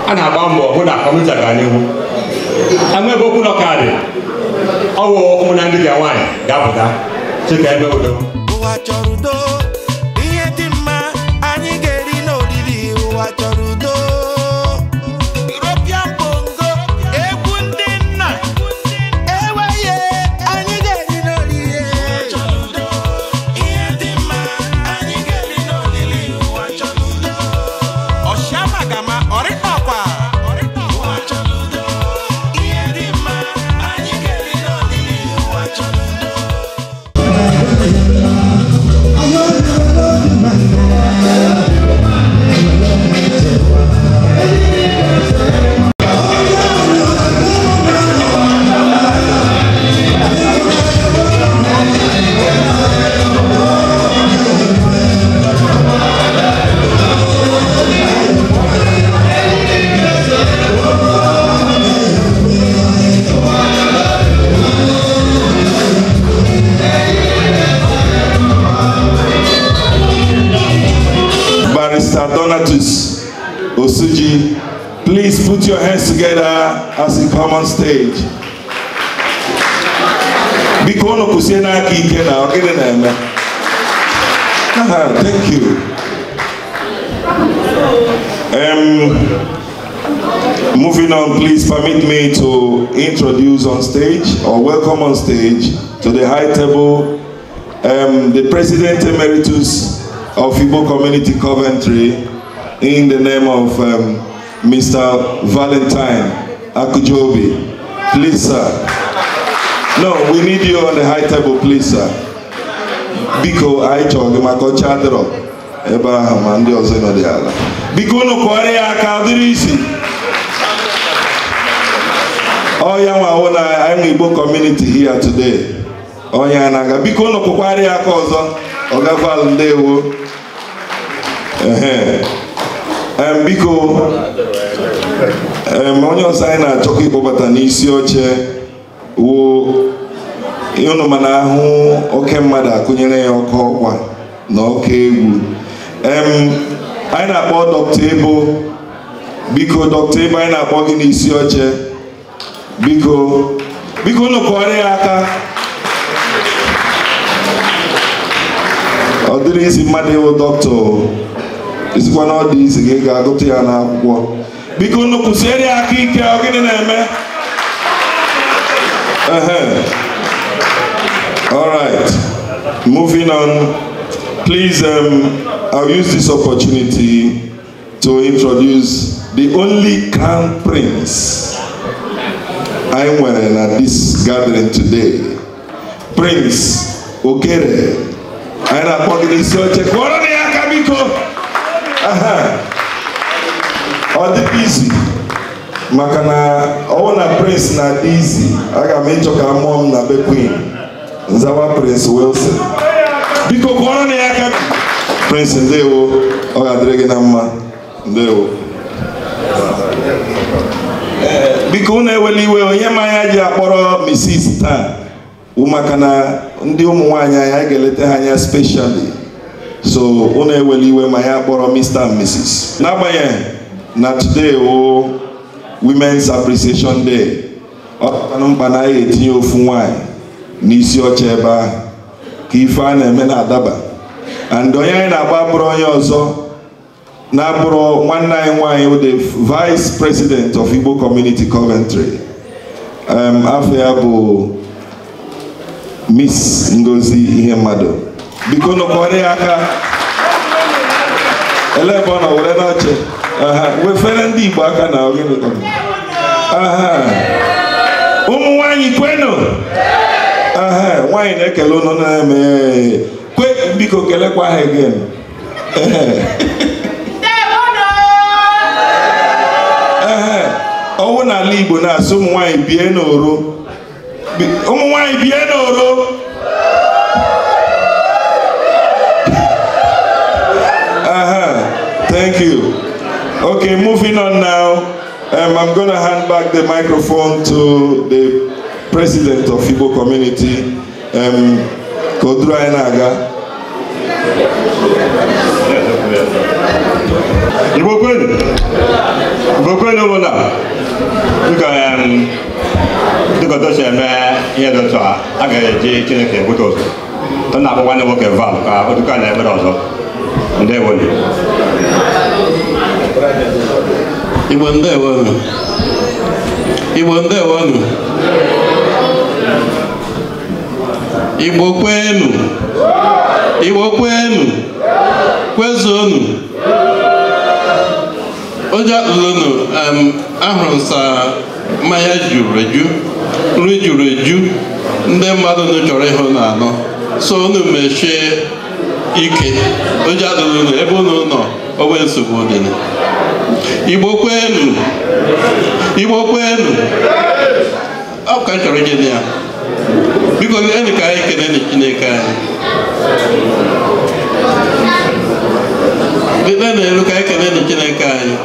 ana agba mbọ hụ na kọmputa ga n'ihu enwe ebe okwu nọkadị ọwụ ụmụna ndị ga nwaanyị ga-apụta chika ebe udo ụwa chọrọ udo ihe dị mma anyị ga-eri n'oriri ụwa chọrọ udo European bongo egwu ndị nna eweye anyị ga-eri n'oriri ụwa chọrọ udo ihe dị mma anyị ga-eri n'oriri ụwa chọrọ udo ọshamagama ọrịkpakwa ụwa chọrọ udo ihe dị mma anyị ga-eri n'oriri ụwa chọrọ udo Donatus Osuji, please put your hands together as you come on stage. Bikono kusena kike na ogene na eme. Thank you. Moving on, please permit me to introduce on stage or welcome on stage to the high table the President Emeritus of Igbo Community Coventry, in the name of Mr. Valentine Akujobi. Please, sir. No, we need you on the high table, please, sir. Biko, I told him I got Chadro. Abraham and the other. Biko no Korea Kadirisi. Oh, yeah, I'm Igbo community here today. Oh, yeah, Naga. Biko no Korea Kozo. Ogaval Ndewo. Biko onye ọzọ anyị na-achọkwa ịkpọbata n'isi oche wo ịnụ mana ahụ oke mmadụ akụnyere ya ọkụ ọkwa na oke egwu anyị na-akpọ Dr. Ebo. Biko Dr. Ebo, anyị na-akpọ gị n'isi oche. Biko nụkọrọ ya aka. Ọ dịrị isi mmadụ ịwụ dọkịta isikwa na ọ dị isi gị ga-agụta ya n'akwụkwọ. Biko nụkwụsiere ya aka ike, ọ gịnị na-eme? All right, moving on. Please, I'll use this opportunity to introduce the only crown prince I'm wearing at this gathering today, Prince Okere. I na pogini soche koroni akabiko. Ọ dị easy. Maka na ọwụna Prince na easy. Aga m ịchọ ka mụọ m na be Queen. Nzawa Prince Wilson. Biko koroni akabiko. Prince ndewo, ọ ga-adịrị gị na mma. Ndewo. Biko unu eweli iwe, onye ma ya ji akpọrọ Mrs. taa. Maka na ndị ụmụ nwaanyị anyị ga-eleta ha anya specially. So unu eweli iwe ma ya akpọrọ Mr. and Mrs. N'agbanyeghị na today o Women's Appreciation Day. Ọ kana mkpa na anyị etinye ofu nwaanyị n'isi oche ebe ahụ ka ife a na-eme na-adaba. And onye anyị na-agba bụrụ onye ọzọ na-abụrụ nwanne anyị nwaanyị the Vice President of Igbo Community Coventry. Afọ ya bụ Miss Ngozi Ihemado. Biko nụkwara ya aka. Elebe ọ na were n'oche. Wefere ndị Igbo aka na ogene. Ụmụ nwaanyị kwenu. Nwaanyị na-ekele ụnụ na-eme. Kwe biko kelekwa ha again. Ọwụ n'ala Igbo na-asụ ụmụ nwaanyị bie n'oro. Ụmụ nwaanyị bie n'oro. Thank you. Okay, moving on now. I'm going to hand back the microphone to the President of Igbo Community, Kodru Enaga. Igbo kwenu bụ na dịka otu si eme ihe dị otu a ga-eji Chineke ebute ụzọ tọ na akwụkwọ nwoke val ka otuka na-emere ọzọ ndewonu Igbo ndewonu Igbo ndewonu Igbo kwenu Igbo kwenu kwezonu Oja lunu ahụrụ nsa mmanya juru eju nri juru eju ndị mmadụ chọrọ ịhụ na anọ so unu mechie ike oja lunu ebe unu nọ onwe nsogbu dị Igbo kwenu Igbo kwenu ọ ka chọrọ ije ya biko eni ka anyị kene Chineke anyị biko na-elu ka anyị kene Chineke anyị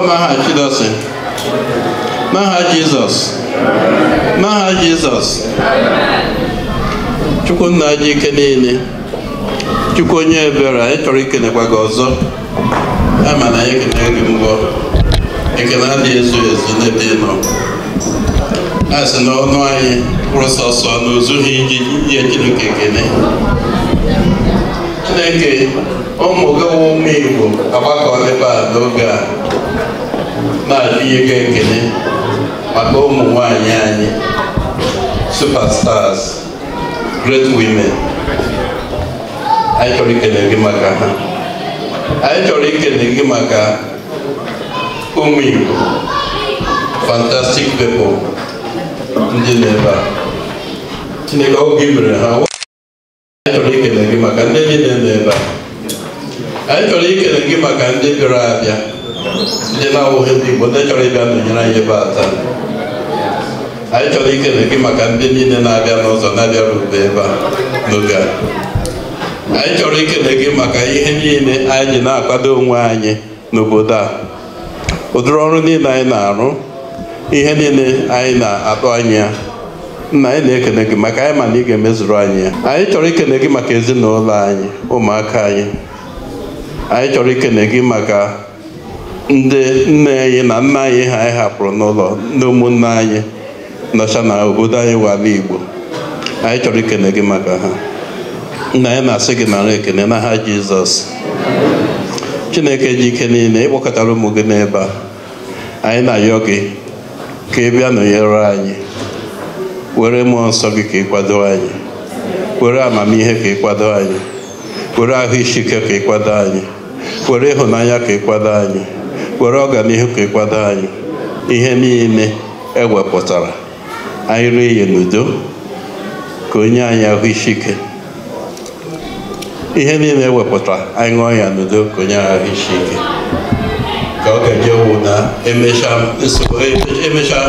n'aha Chidosi n'aha Jizọs Chukwu nna ji ike niile Chukwu onye ebere anyị chọrọ ikenekwa gị ọzọ ama na anyị ekene gị mbọ ekene adịghị ezu ezu n'ebe nọ a sị na ọnụ anyị kwụrụ sọsọ na ozughị iji Chineke ekene Chineke ụmụ gị ụmụ Igbo agbakọ ebe a n'oge a na-ajụ ihe gị ekene maka ụmụ nwanyị anyị superstars great women anyị chọrọ ikele gị maka ha anyị chọrọ ikele gị maka ụmụ Igbo fantastic people ndị n'ebe a Chineke oge mere ha anyị chọrọ ikele gị maka ndị niile n'ebe a anyị chọrọ ikele gị maka ndị bịara abịa ndị na-awụghị ndị Igbo ndị chọrọ ịbịa nọnyere anyị ebe a taa anyị chọrọ ikele gị maka ndị niile na-abịa n'ụzọ na-abịara ube ebe a n'oge a anyị chọrọ ikele gị maka ihe niile anyị ji na-akwado onwe anyị n'obodo a ụdịrị ọrụ niile anyị na-arụ ihe niile anyị na-atụ anya nna anyị na-ekele gị maka anyị ma na ị ga-emezuru anyị ya anyị chọrọ ikele gị maka ezinụlọ anyị ụmụaka anyị anyị chọrọ ikele gị maka ndị nne anyị na nna anyị ha anyị hapụrụ n'ụlọ ndị ụmụnne anyị nọcha na obodo anyị wala Igbo anyị chọrọ ikele gị maka ha nna anyị na-asị gị nara ekele n'aha Jizọs Chineke ji ike niile ịkpọkọtara ụmụ gị n'ebe a anyị na-ayọ gị ka ị bịa nọnyere anyị were mmụọ nsọ gị ka ị kwado anyị were amamihe ka ị kwado anyị were ahụ isike ka ị kwado anyị were ịhụnanya ka ị kwado anyị were ọganihu ka ị kwado anyị ihe niile ewepụtara anyị rie ya n'udo ka onye anyị ahụ isike ihe niile ewepụtara anyị ṅụọ ya n'udo ka onye ahụ isike ka ọ ga-eje wụ na emechaa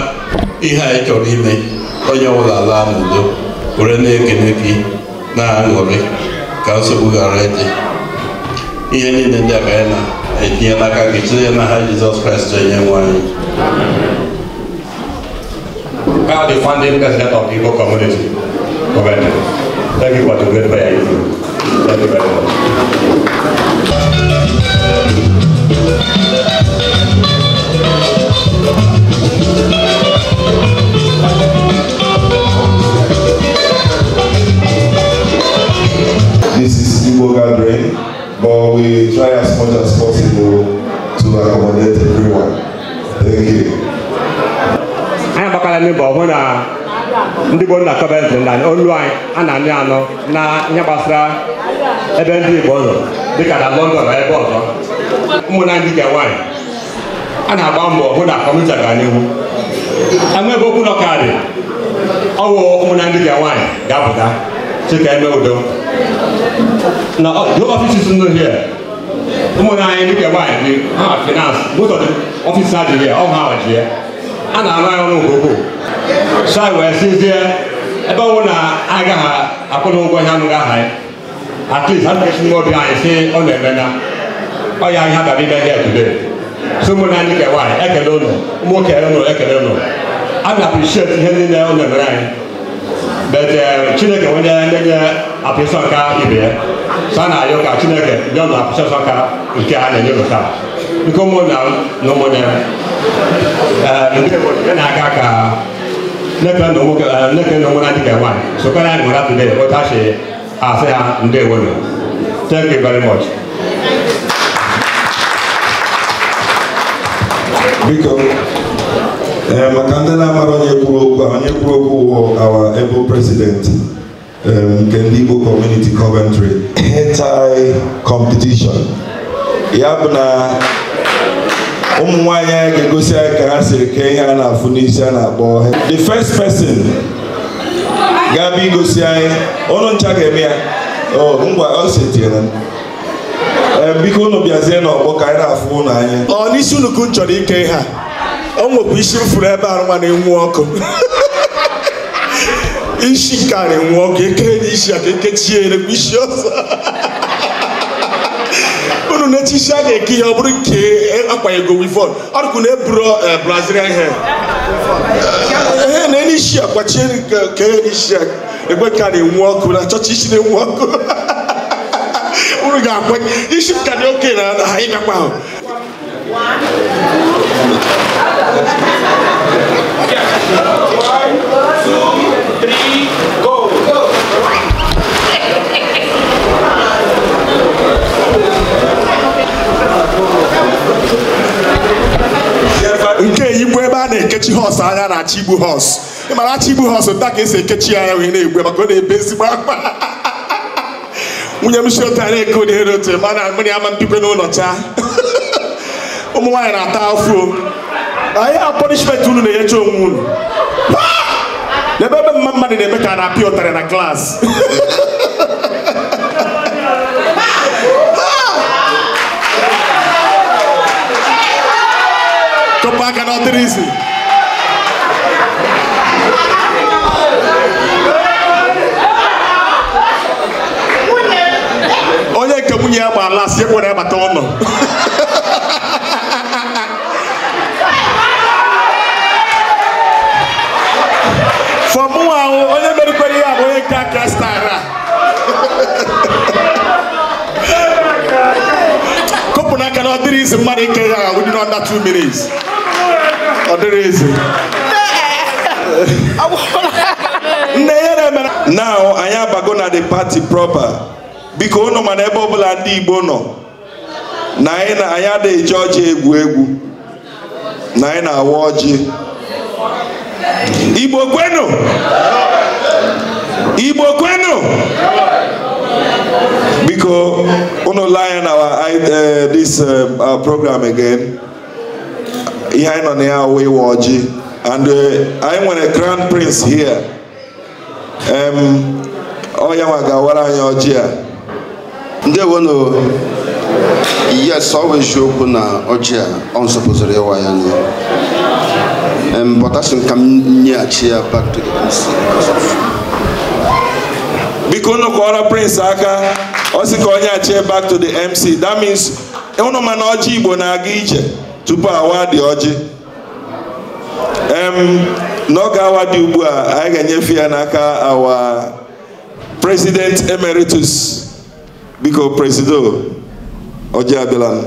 ihe anyị chọrọ ime onye ọbụla laa n'udo were na-ekene gị na-aṅụrị ka nsogbu ghara ịdị ihe niile ndị a ka anyị na-etinye n'aka gị tinye n'aha Jizọs Kraịst onye nwe anyị. The founding president of the Igbo community. Thank you for the great prayer you do. Thank you very much. This is Igbo gathering, but we try as much as possible to accommodate everyone. Thank you. Anyị gbakọrọ n'ebe ọ bụ na ndị Igbo na-akọba eze na olu anyị a na-anị anọ na ihe gbasara ebe ndị Igbo nọ dịka na London na ebe ọzọ ụmụnna ndị nke nwaanyị a na-agba mbọ hụ na kọmputa gaa n'ihu enwe ebe okwu n'ọka dị ọwụ ụmụnna ndị nke nwaanyị ga-apụta chika eme udo na the offices nọ here ụmụnna anyị ndị nke nwaanyị dị ha finance most of the offices ha dị here ọ ha ji ya a na-arụ anyị ọrụ nke ukwuu so anyị wee sizie ebe ọnwụ na anyị gaghị akwụ n'ụgwọ ihe anụghị aha anyị at least ha ga-esi n'ime obi anyị si ọ na-eme na ọ ya ihe abịara ime here today so ụmụnna ndị nke nwaanyị ekele ụnụ ụmụ nwoke ụnụ ekele ụnụ I appreciate him on the line. But Chineke when they appreciate ibe. Sana yoka Chineke don't appreciate nke a na yoka. Because more now no more than na aka neka no more na dika one. So can I go up today? What I say ndewo. Thank you very much. Because Makandana Maronye Kuroku, our able president, Kendigo Community Coventry, anti-competition. Yabna Umwanya Gegosia Kasi Kenya na Funisia na Bo. The first person, Gabi Gosiai, Onon Chagemia, oh, Umwa Osetian. Biko no biazeno Bokaira Funa. Oh, Nisunu Kunchori Keha. Omo bishop forever and in walk. Ishi carry walk, you can't issue a kitchen, the bishops. Ununetisha, a key of Bricke, and up I go before. Or could have brought a Brazilian hair. And any ship, what you can't shake. The boy carry walk with a touch in walk. You should carry okay and hide about. 1, 2, 3, go! Okay, you wear a catchy horse, I had a chibu horse. If I chibu horse, that is a catchy eye in a way, but good basic. When you show Tane good here to man and many other people know not. I have punishment to the Yacho moon. Never money they make an appeal in a class. Come back and not easy. Oh, yeah, come here, but last year, whatever, I don't know. For more, only everybody have a castara. Kopuna cannot there is money within under 2 minutes. Or there is. Now I am gonna the party proper. Because no man ever blandi bono. Naina I had a George Egwegu. Naina Awoji. Igbo Kwenu. Igbo Kwenu. Because uno line our this program again. Here on the way Waji, and I am a crown prince here. Oyawaga wara nyojia. Ndewono. Yes, always show kuna ojia on supposed wayani. But I should come near chair back to the MC because no Kuala Prince Aka also konya chair back to the MC. That means ono manoji bonagije tupa awadi oji. No gawadi ubua aigenye naka our President Emeritus because Presido Oji Abilan.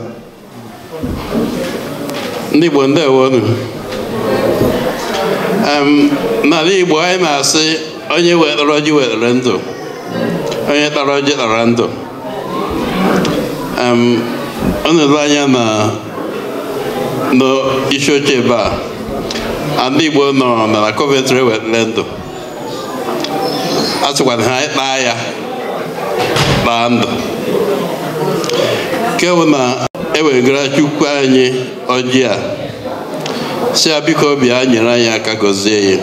Ndi bonde wonu. Nari Igbo anyị na-asị onye wetara ji wetara ndụ, onye tara ọjị tara ndụ. Ọ na-ele anya na isi oche ebe a ndị Igbo nọ na Coventry wetara ndụ. A sịkwana ha taa ya taa ndụ. Nke bụ na ewegara Chukwu anyị ọjị a si biko bịa nyere anyị aka gọzie ya.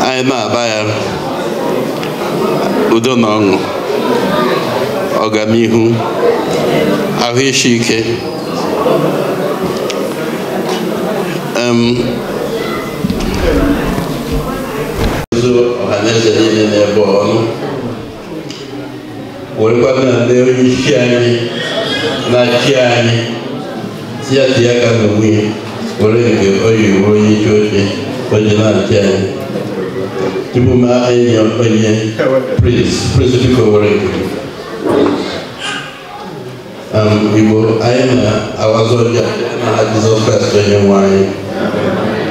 Anyị na-aba ya udo na ọṅụ, ọganihu, ahụ isi ike. Ọhaneze niile n'ebe ọnụ werekwa na ndị onye isi anyị na chi anyị si ya dị aka n'onwe ya. were nke oyi onye isi oche onye na-achị anyị tupu m enyi onye prince biko were nke Igbo anyị na-awazi ọjọọ na Jizọs Kraịst onye nwe anyị.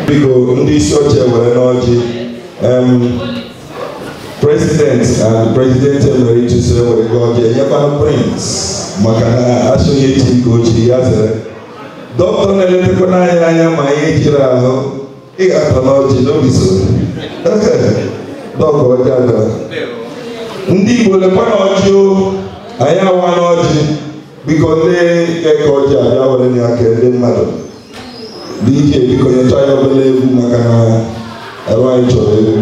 Biko ndị isi oche were n'ọjị President and President Emeritus were ọjị enyekwana Prince maka na asụghị echi nke ochiri ya zere dọkịta na-eletekwa n'anya anya ma ihe jiri ahụ ị ga-atọ n'ọjị n'obi so dọkịta ọjị adọrọ ndị Igbo lekwa n'ọjị anyị awa n'ọjị biko ndị eke ọjị abịa were nye aka ndị mmadụ dị ike biko nyetụ anyị obere egwu maka na arụ anyị chọrọ egwu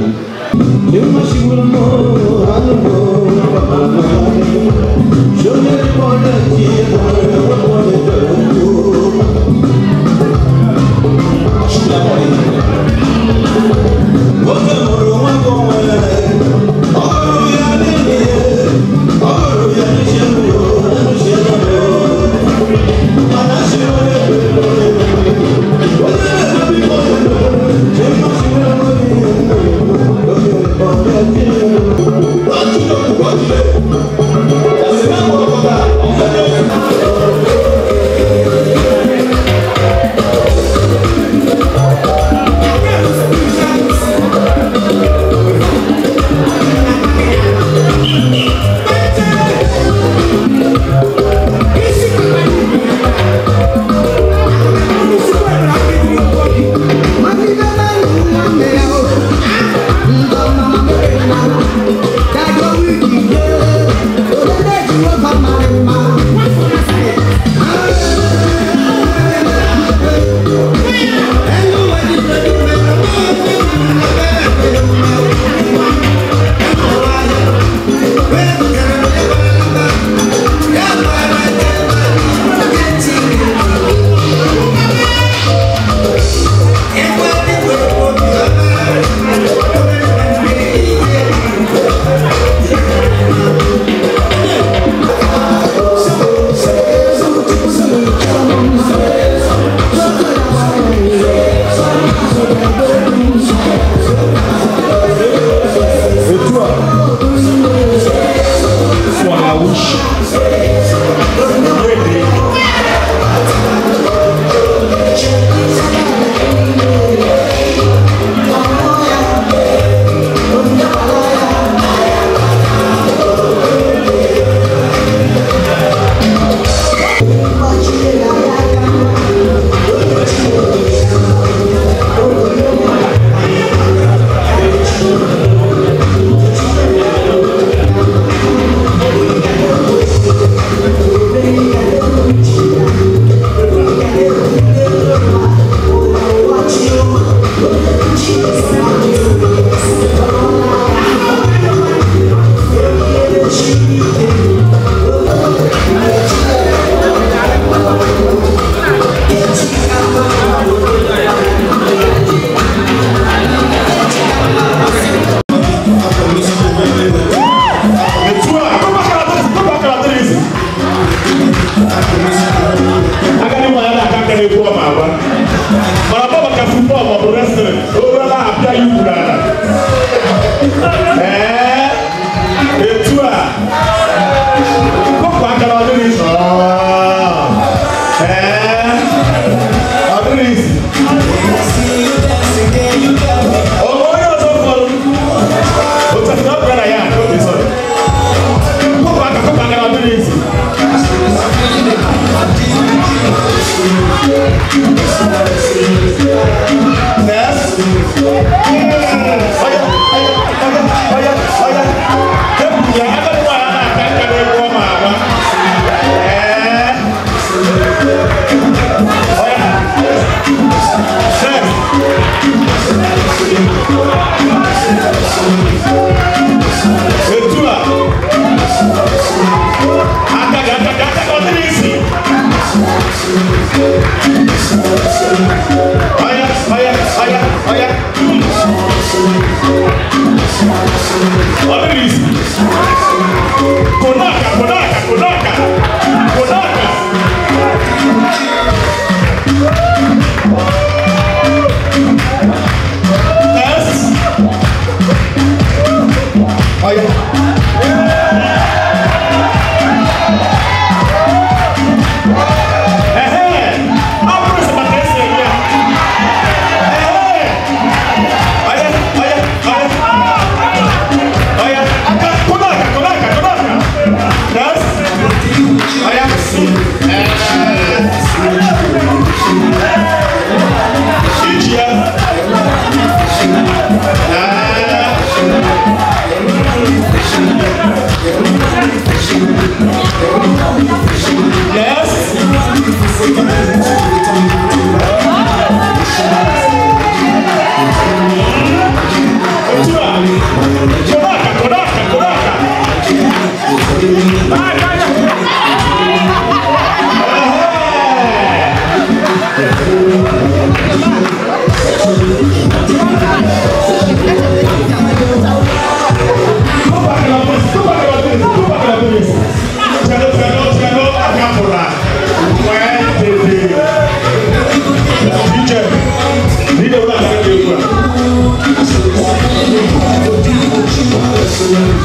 Oya.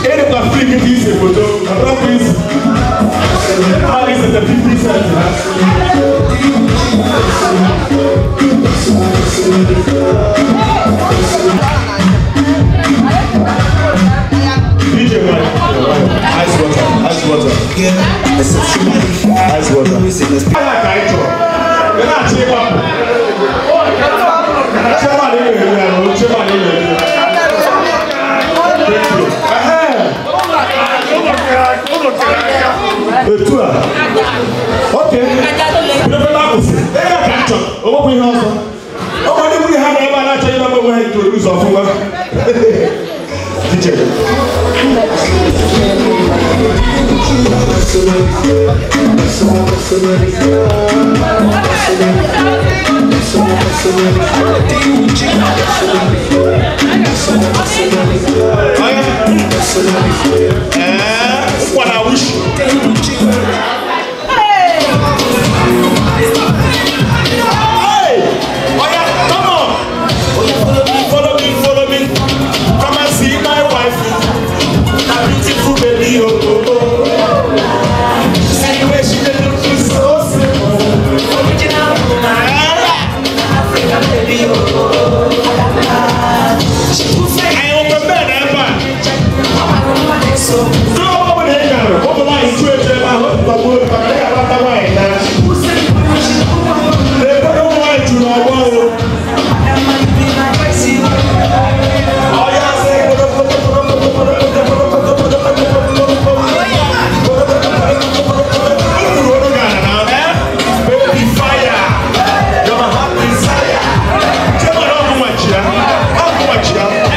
Ele com a África disse, botou a própria isso. Ali você tem 50 cents. DJ man, ice water. Ice water. Olha a caixa. Eu não tinha papo. Chama ele, chama ele. Ok. Prepare lá você. É a caixa. Eu vou pegar só. Eu vou pegar a banana e eu vou introduzir a fuga. DJ. What I wish. Hey, oh yeah, come on. Follow me. Come and see my wife. That beautiful baby, oh. See the way she look so simple. Original African baby, oh. I open bed, so over there, over my intuition, I hope the word, but they are not the way. They put on white to my wall. Oh, yeah, say, baby fire, you're my heart desire. Tell me how much, yeah? How much, yeah?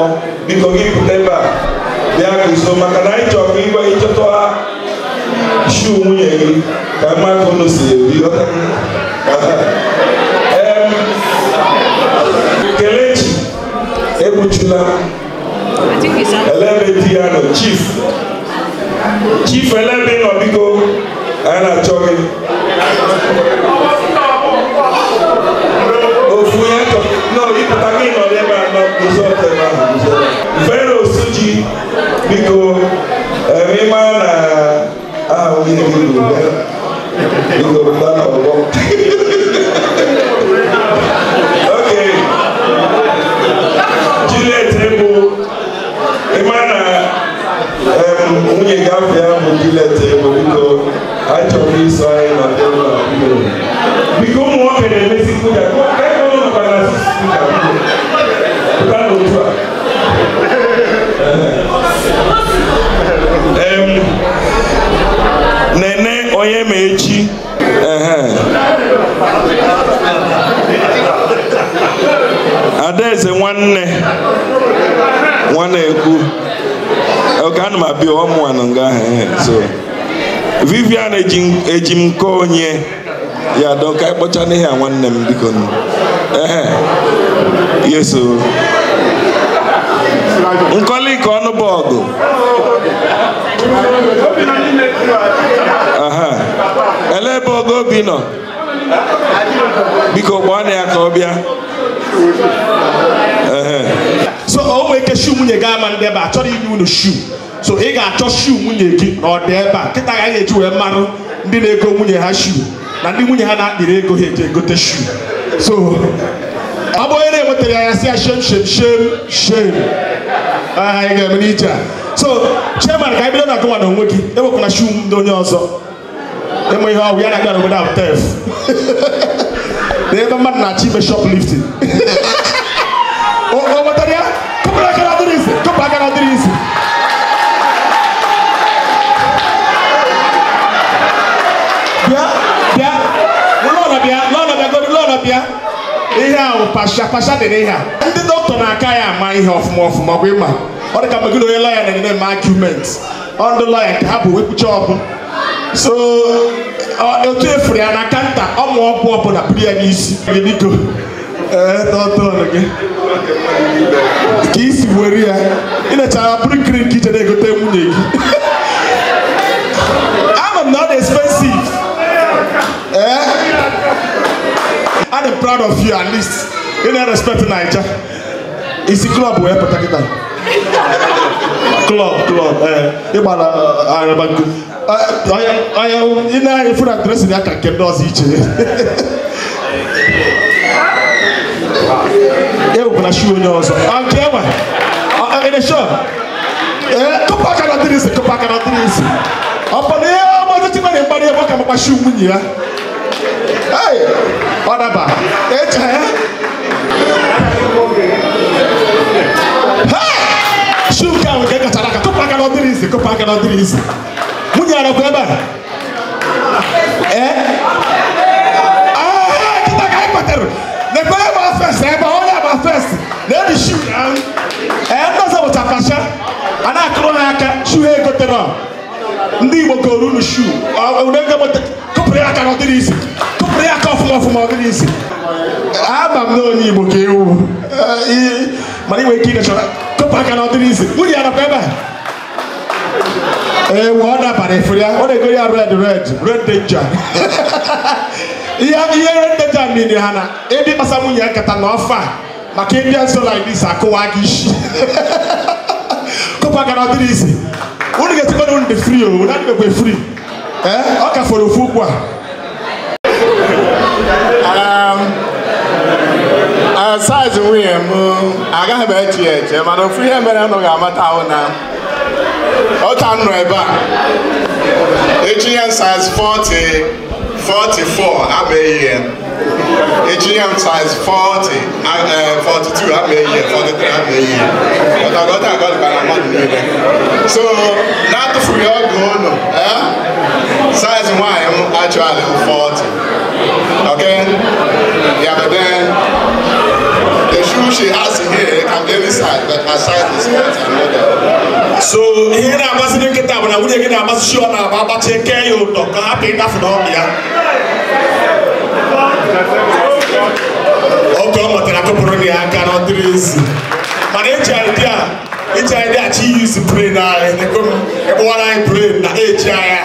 akpọ biko gị pụta ebe a bịa guzo maka na anyị chọrọ igwe ịchọta shu nwunye gị ka mmadụ ụlọ si ebi Kelechi egbuchula elebe di ya nọ chief elebe nọ biko anyị na-achọ gị ofu ya nọ ịpụta gị nọ n'ebe a nọ guzo ebe ahụ Vero Suji biko ịma na aha nwunye gị bụ biko pụta n'ọgbọ okay Juliet bụ ịma na nwunye gafee ya bụ Juliet bụ biko anyị chọrọ iso anyị na tebụl biko ụmụ nwoke na-emesi kwụja Nene onye ma echi Adaeze nwanne ekwu oge ana m abịa ọmụanụ nga ahụ so Vivian eji m nke onye ya dọka ịkpọcha n'ihe a nwanne m biko yeso nkọli ka ọnụ bụ ọgụ ele ebe ogo obi nọ biko gbaa na ya ka ọ bịa so o nwere ike shu nwunye gị ama ndị ebe a chọrọ inye unu shu so ị ga-achọ shu nwunye gị na ọ dị ebe a kịta ga eji wee marụ ndị na-ego nwunye ha shu na ndị nwunye ha na-akpịrị ego ha eji egote shu so ọ bụ onye na-enwetara ya si ya shem anyị ga-eme n'ije a so chairman ka anyị bido na gụwa na onwe gị ewekwana shu ndị onye ọzọ enwe ihe ọgwụ ya na-abịa n'obodo ahụ tef na ebe mmadụ na-achọ ime shoplifting o nwetara ya kụpụrụ aka na ọdịrị isi kụpụ aka na ọdịrị isi bịa lọnọ bịa ihe ahụ pasha dị n'ihe a ndị dọkịta na-aka ya ama ihe ọfụma ọfụma bụ ịma ọ dị ka mgbe gị na onye lọya na-eme argument ndị lọya nke ha bụ wepụcha ọkụ so otu efuru ya na kanta ọmụ ọkụ ọbụla buru ya n'isi biko tọtọrọ gị ka isi were ya ịnechara bụrụ nkiri nke iche na-egote nwunye gị ama m na ọ dị expensive I'm proud of you at least ị na-respect Naija isi klọb wee pụta kịta klọb ịgbara arabanku ị na-anya fụrụ adresị ya ka nke ndị ọzọ iche ewepụna shu onye ọzọ nke enwe ịdesho kụpụ aka na ọdịrị isi kụpụ aka na ọdịrị isi ọ bụ na ihe ọmọdụchi nwere mkparị ebe ọ ka makwa shu nwunye ya ọ daba eche shu nke ahụ nke kachara aka kụpụ aka na ọdịrị isi kụpụ aka na ọdịrị isi nwunye ya nakwa ebe a kịta ka anyị kpatere nekwe ebe a fest ebe onye agba fest na-ebi shu ndozi bụcha pasha a na-akụrụ ha aka shu ha egotere ndị Igbo goro unu shu kụpụrụ ya aka na ọdịrị isi kụpụrụ ya aka ọfụma ọfụma ọdịrị isi ama m na onye Igbo ka ewu mana inwe ike idechọra kụpụ aka na ọdịrị isi nwunye ya nakwa ebe a ewu ọ dabara efere ya ọ na-ego ya red danger ihe red danger mmiri ha na ebe ịkpasa nwunye ya nkata na ọfa maka ndị nso like this akụwa gị isi kụpụ aka na ọdịrị isi unu ga-etikọta unu dị free o na adịbekwe free ọ ka fọrọ ofu ugbu a size nwunye m agaghị m eche ya eche mana ofu ihe mere nụ ga-amata ahụ na otu anụ ebe a echi ya size 44 ama eyi ya echi ya size 42 ama eyi ya 43 ama eyi ya ọtagọta agọdịbara mmadụ niile so na-atụfughị ọgụ ụlọ size nwaanyị m actually 40 okay yeah but then the shoe she has here can be any size but her size So here na amasị ndị nkịta bụ na nwunye gị na-amasị shi ọ na-aba agbachi eke ya ụtọ ka hapụ ịdafu n'ọbụ ya. Oge ọ mụtara kụpụrụ ya aka na ọ dịrị ezi. Mana eji idea chi use brain anyị ekpọwara anyị brain na eji anya.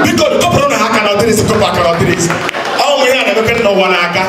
Biko kụpụrụ na ha aka na ọ dịrị ezi kụpụ aka na ọ dịrị ezi. Ọ ụmụ ihe a na-emekarị n'ụwa n'aka.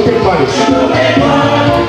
take Paris.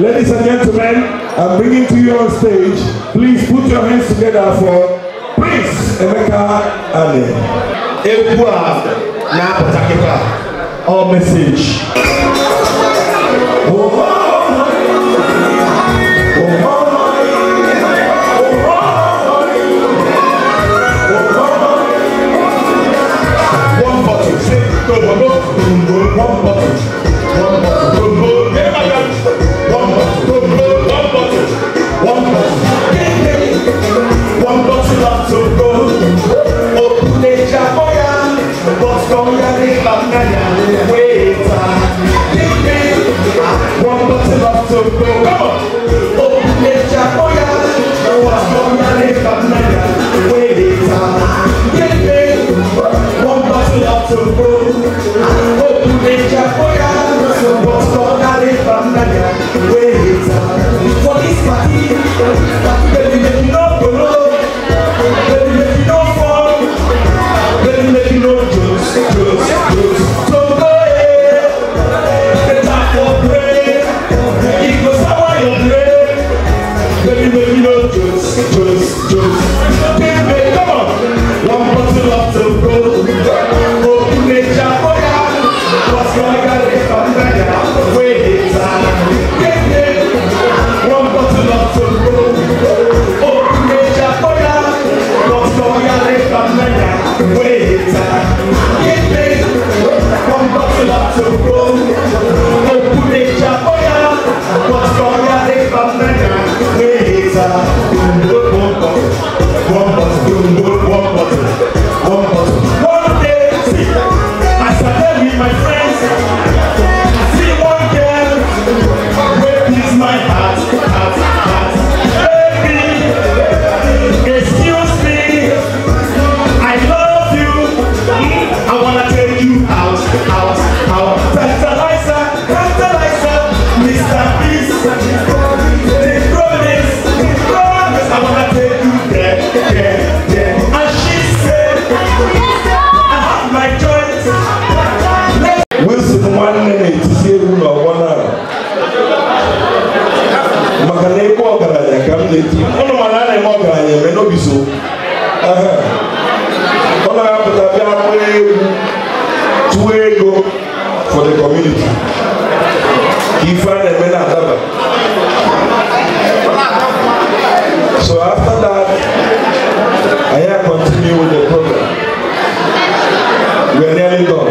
Ladies and gentlemen, I'm bringing to you on stage. Please put your hands together for Prince Emeka Ane. Ekwa na Potakepa. Our message. One bottle, say, go, one bottle. One bottle of Togo, open the Japoya, what's going on in Bangaya, waiter. One bottle of Togo, come on, open the Japoya, what's going on in Bangaya, waiter. One bottle of Togo, open the Japoya, what's going on in Bangaya, waiter. For this party, baby, make you no go. Baby, make you no fall. Baby, make you no juice. So go ahead. The time for break. It goes sour your break. Baby, make you no juice. Baby, come on. One bottle of Togo. Open the Japoya. What's going on in Bangaya? Wait, one bottle of Togo. Open the Japoya. What's going on in Bangaya? Wait, one bottle of Togo. Open the Japoya. What's going on in Bangaya? Wait, one bottle. One day, see, as I tell with my friends, I see one girl. Where is my heart? Baby, excuse me, I love you. I wanna take you out. Tantalizer, Mr. Beast. The promise, I wanna take you there. And she said, I have my choice. Wilson 1 minute to see rule of 1 hour. Makane ko garanya kam leti. Ono manane mo garanya me no biso. Ono ya pata bia tuego for the community. Ifa na me na daba. So after that, I continue with the program. We are nearly done.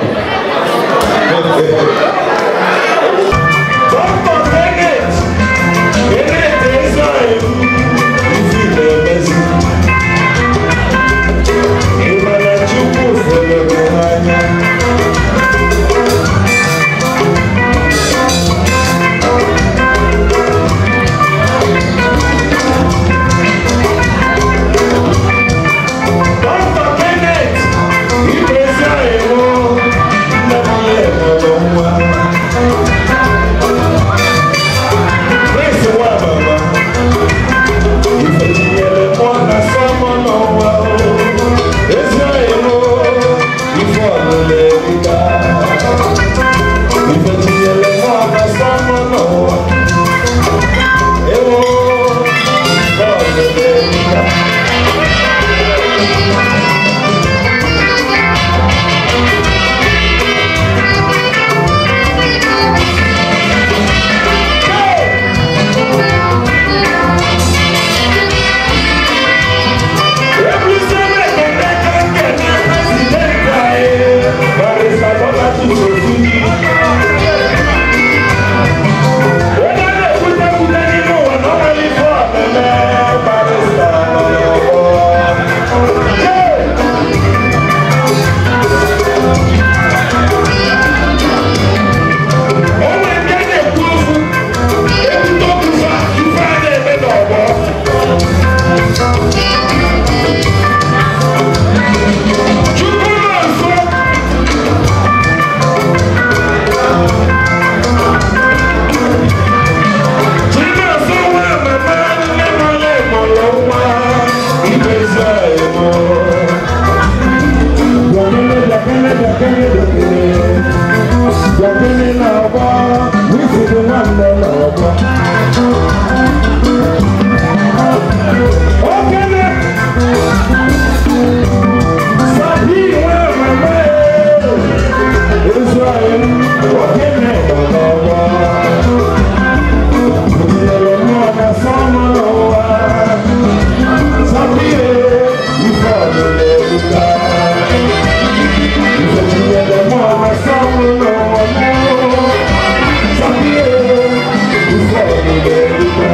Let's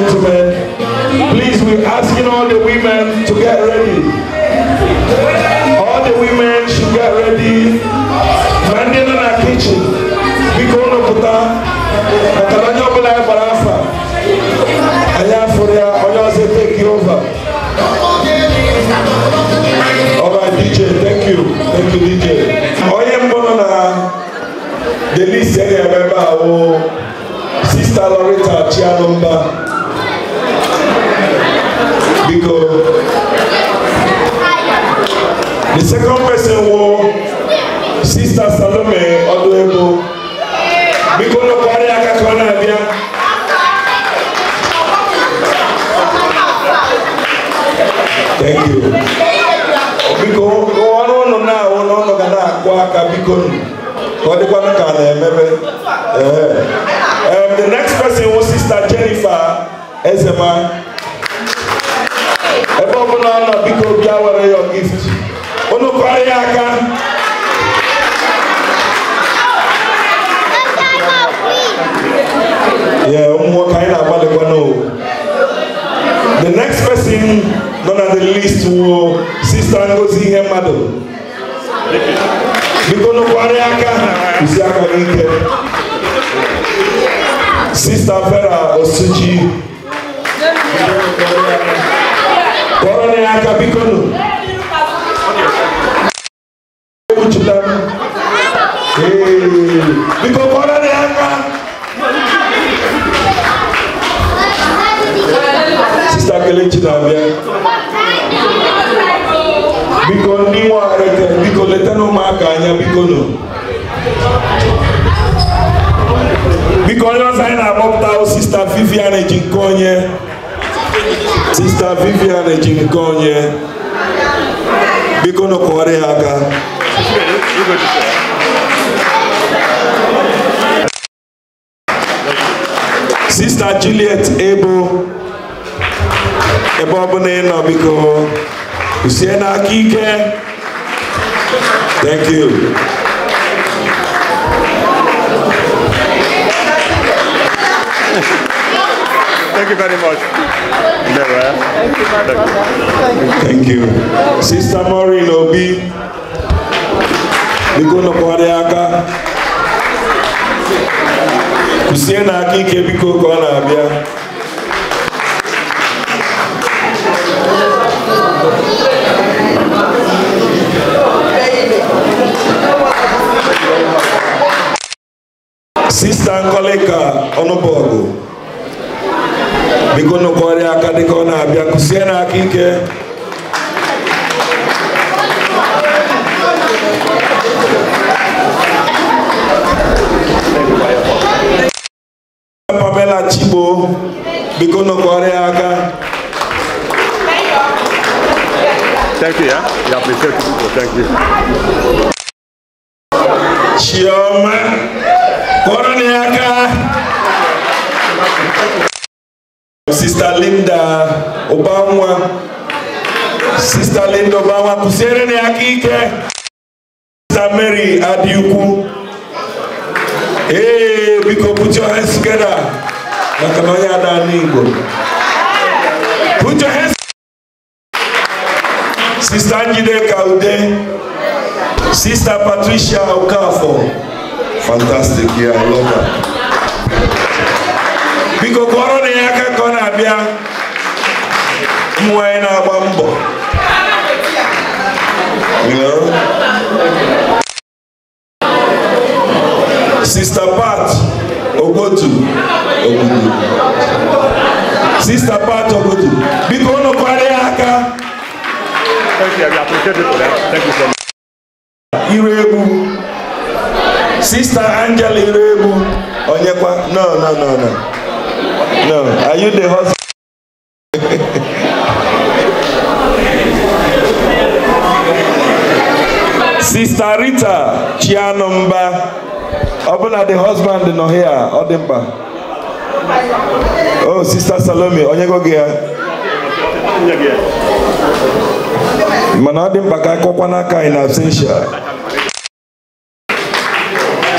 gentlemen, please, we're asking all the women to get ready. All the women should get ready. Mandela in our kitchen. We go to Puta. Kalanyo Bala Barafa. Aya Furia, Oya say take you over. Alright, DJ, thank you. Thank you, DJ. Oya Mbona the list area member our Sister Loretta Chianomba. Because the second person was Sister Salome Odoebo. Because no party akakona bia. Thank you. Because no gana kwa kabikon. The next person was Sister Jennifer Ezema. Because your gift. The next person on the list was Sister Ngozi Hemado. Sister Vera Osuji. Koroniaka Bikono. Because Koroniaka. Sister Kelechi Nabia. Because Niwa Arete. Because Letano Makanya Bikono. Because I have Sister Viviane Jinkonye. Sister Viviane Jinkonye. Bikono Koreaka. Sister Juliet Ebo. Ebobonena Biko. Usiena Kike. Thank you. Thank you very much. Thank you, my brother. Thank you. Sister Maureen Obi. Bikono Koreaka. Usiena Kike Biko Kona Abia. Sister Nkoleka Onobogo. Bikono Koreaka Dikona Abia. Usiena Kike. Pamela Chibo, Bikono Koreaka. Thank you, yeah? You appreciate it. Thank you. Chioma Koreaka. Sister Linda Obama. Sister Linda Obama. Kusiene Akike. Sister Mary Adiuku. Hey, because put your hands together. Put your hands. Sister Angide Kaude. Sister Patricia Okafo. Fantastic, yeah, I love that. Because Korone Yaka Kona Abia. Mwaina Bambo. You know? Sister Pat Ogotu. Sister Pat Ogotu. Bikono Koreaka. Thank you, I appreciate it for that. Thank you so much. Irebu. Sister Angela Irebu. Onyekwa. No. No. Are you the husband? Sister Rita Chianomba. Open at the husband no here. Odimba. Oh, Sister Salome. Onyego Gia. Manadimba Kakwanaka in absentia.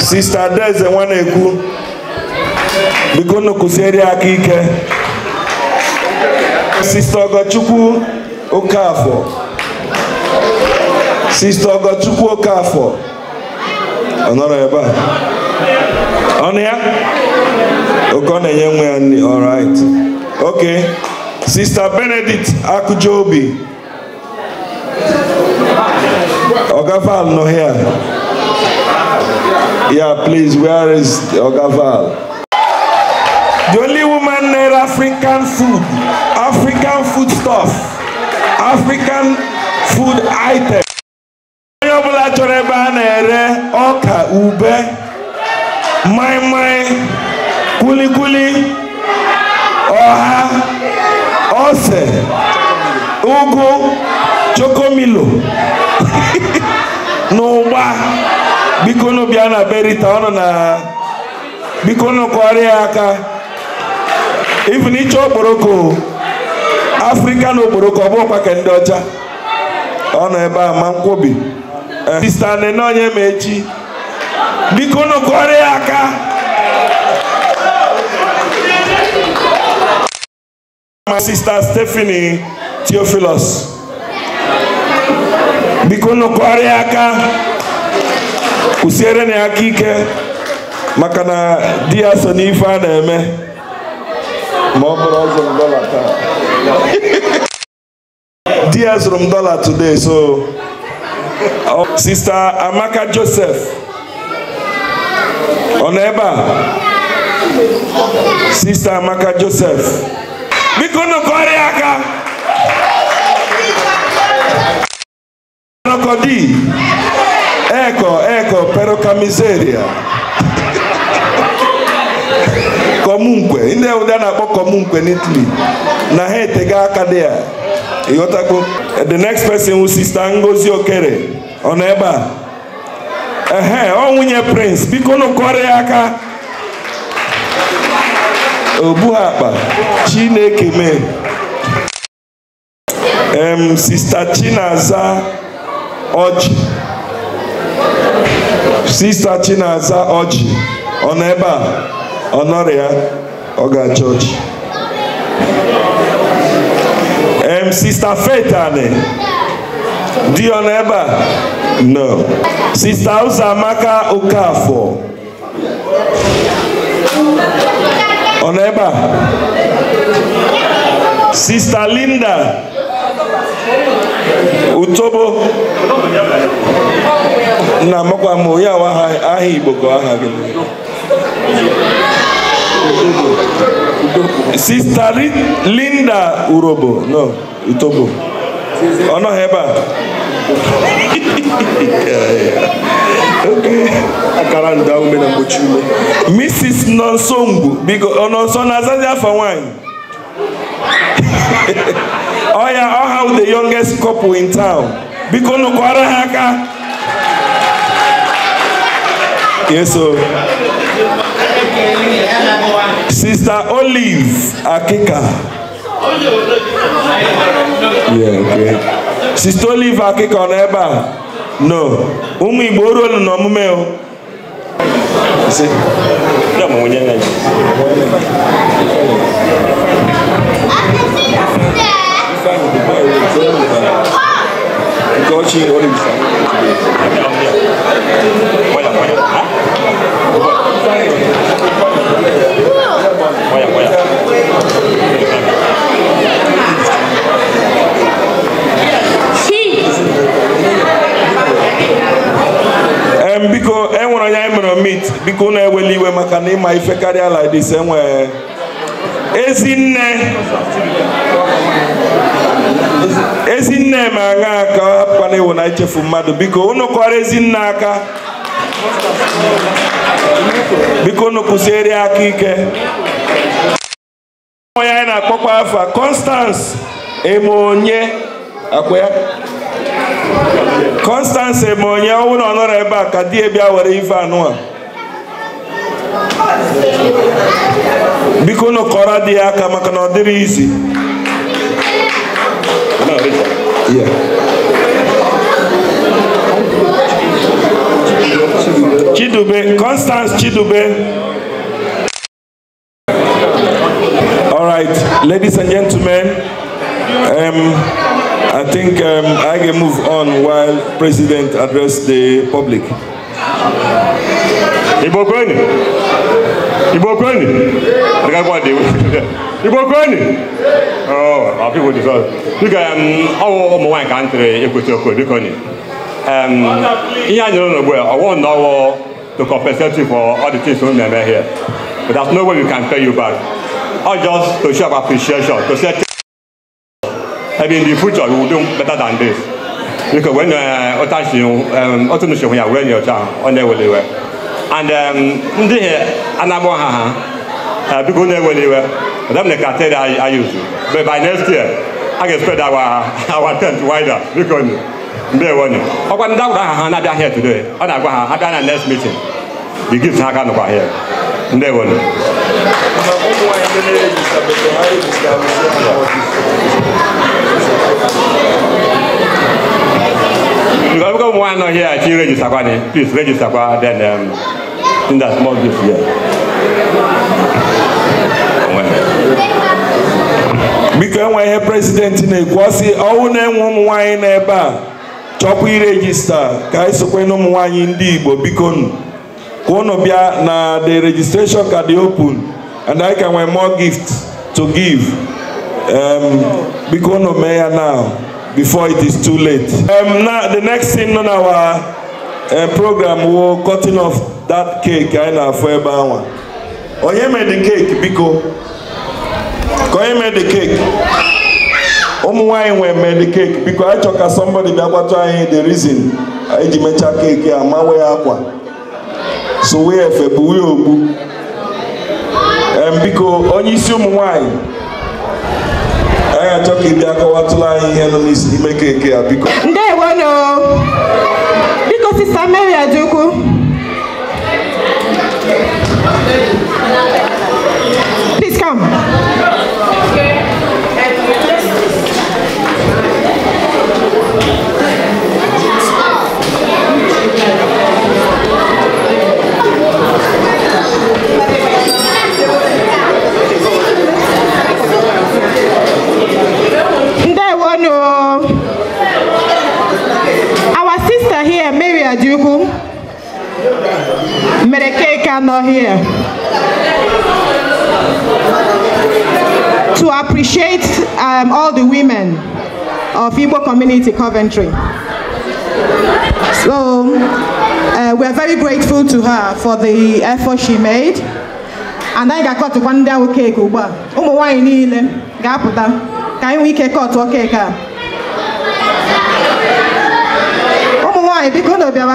Sister Deze Waneku. Bikono Kuseri Akike. Sister Ogochukwu Okafor. Sister Ogochukwu Okafor. Honorable. On here? All right. Okay. Sister Benedict Akujobi. Ogaval no here. Yeah, please, where is Ogaval? The only woman need African food, African food stuff, African food items. Oka, ube, mai, kuli, oha, ose, ugu, chokomilo. N'ụgba biko no bịa na berita ọnụ na biko no kwari aka even icho okporoko African okporoko ọbụkwa ka ndị ọcha ọnụ ebe a ma nkwobi Sister Nene onye mechi biko no kwari aka my sister Stephanie Theophilus biko no kwari aka usiere na aka ike maka na dia so n'ife a na-eme ma ọ bụrụ ọzọ $1 taa dia zụrụ $1 today so Sister Amaka Joseph ọ nọ ebe a Sister Amaka Joseph biko no kwari aka Nokodi, ecco, pero camiseria. Comunque, inde udana po comunque nitli. Na hete ga kadea. Iyotako. The next person who Sister Ngozi Okere. Oneba. Onwunye Prince. Biko no kwari aka. Obuhapa. Chineke me. Sister Chinaza Oji. Sister Chinaza Oji. Oneba. Honoria Oga Church. Sister Faith Ane. Di Oneba? No. Sister Usamaka Okafor. Oneba? Sister Linda Utobo na makwa mo ya wa aha Igbo ko aha gị. Sister Linda Urobo no Utobo ono heba. Okay. Akaranda umena mbochume. Mrs. Nonsongu because Nonson Azazia for wine. Oh yeah, I have the youngest couple in town. Because no haka. Yes, so Sister Olive Akika. Yeah, okay. Sister Olive Akika on eba. No. Umi boro no mumeo. See? No mo nyanga. Coaching all this. Because everyone I am meet because I will leave my can my career like this somewhere. Ezinne manga ka pane wona ichefu mmadụ biko unu kwara ezinne aka biko unu kuseri aka ike onye na-akpọkwa afa Constance Emonye akwa Constance Emonye ọ wụrụ ọnọrọ ebe a ka di ebia were ife anụ a biko unu kọrọ di aka maka na ọ dịrị izi. Yeah. Chidube, Constance Chidube. All right, ladies and gentlemen, I think I can move on while President address the public. Igbo kwenu. Oh, people deserve. You can all my country equity because I won't know to compensate you for all the things we remember here. But there's no way we can pay you back. Or just to show appreciation, to say maybe in the future we will do better than this. Because when automation when you're on their way. And people never anywhere. But I'm the cartel I use. But by next year, I can spread our tent wider. Because they want you. I want that here today. And I want to next meeting. The gifts I can't over here. They want you. If I've got one here, she register. Please register. Then in that small gift here. Because when a president in a quasi own wine eba chop register, Kaiso Quenum wine in Dibo, because Konobia na the registration card open, and I can wear more gifts to give. Because no mayor now, before it is too late. Now the next thing on our program, we're cutting off that cake. I know for everyone. Oh, you made the cake, Biko. Go made the cake. Wine made the cake because I talk as somebody that trying the reason I did make a cake here. My way aqua. So we have a boo. Because only some wine. I talk in the aqua to lie here on this make a cake because. They want because it's a Mary Ajuku. Please come. Our sister here, Mary Ajuku, Medekeka not here, to appreciate all the women of Igbo community Coventry. So we are very grateful to her for the effort she made. And I got to one day okay, Kuba. Why need Gaputa? Can we get caught to cake? Why? Because of your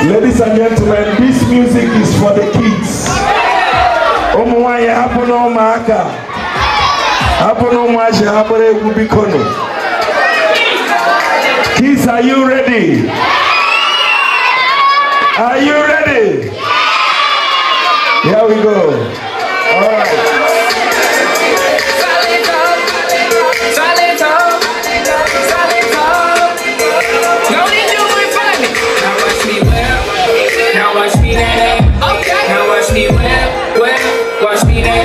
Ladies and gentlemen, this music is for the kids. Omuwaya hapo no maka. Kids, are you ready? Are you ready? Here we go. All right. Now watch me that. Okay. Now watch me well. Watch me that.